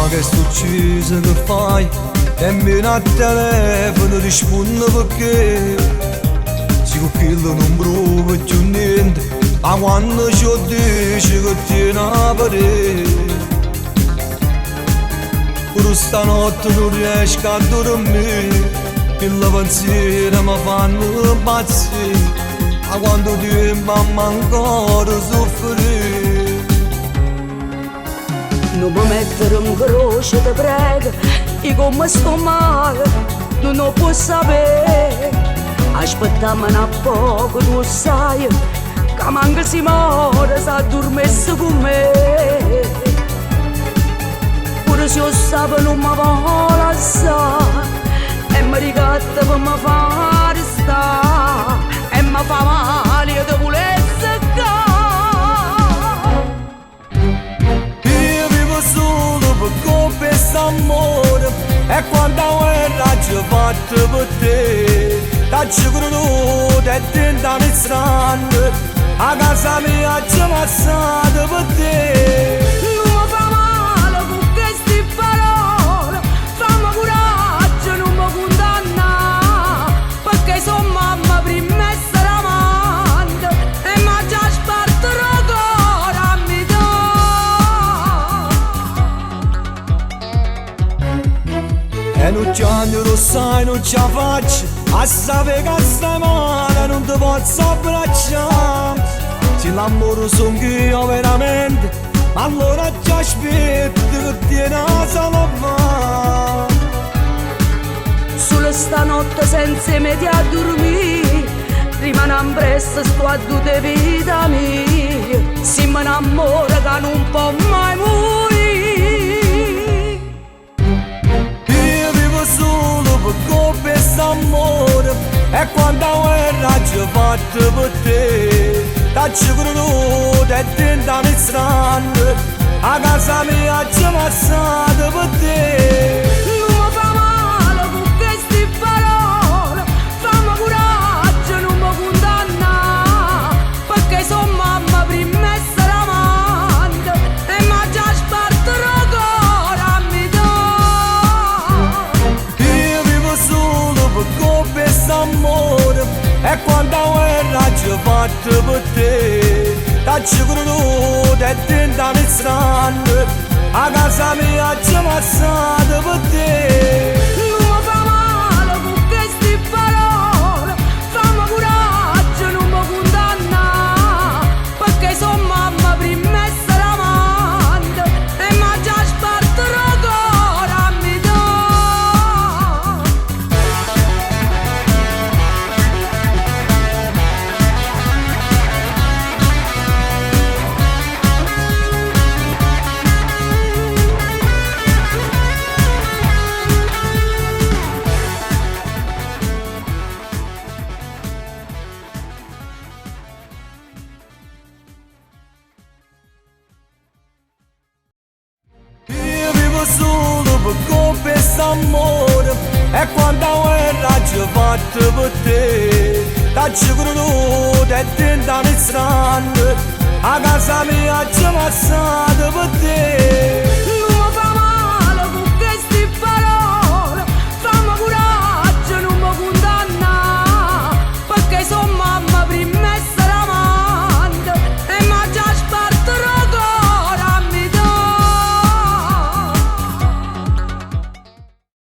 che sto ucciso che fai? Nemmeno a telefono rispondo perché si quello non provo più niente, ma quando ci dici che tieni a parere. Pure stanotte non riesco a dormire, il pensiero mi fanno impazzire, ma quando tempo ancora soffrire. Non mi mettere in croce, ti prego, io come sto male, non lo puoi sapere. Aspettiamo un poco, tu sai, che manca si muore, se dormisse con me. Pure se io sapevo non mi vuole lasciare, e mi ricatta per mi fare stare, e mi fa male, io ti volessi che. Solo per confessare amore, e quando guerra ci fatto per te, da creduto e tentano strano, a casa mia ci passate per te. Non mi fa male con queste parole, fammi coraggio, non mi condanna, perché sono mamma prima essere amante, e mi già sparto il cuore a metà. E non ci ando, lo sai, non ce la faccio, a sapere che stai male, non ti posso abbracciare. Se l'amore sono io veramente, allora ti aspetto che tieni a salvare. Solo stanotte senza media a dormire, rimane presto sto a due vita mia, si mi innamora che non può mai morire. Solo per confessare amore, e quando guerra ci fatto per te, da creduto e tentano strano, a casa mia ci passate per te. Non mi fa male con queste parole, fammi coraggio, non mi condanna, perché sono mamma prima essere amante, e mi già sparto il cuore a metà. Amore, e quando guerra ci fatto per te, da creduto e tentano strano, a casa mia ci passate per te. Non mi fa male con queste parole, fammi coraggio, non mi condanna, perché sono mamma prima essere amante, e mi già sparto il cuore a metà. Solo per confessare amore, e quando guerra ci fatto per te, da creduto e tentano strano, a casa mia ci passate per te.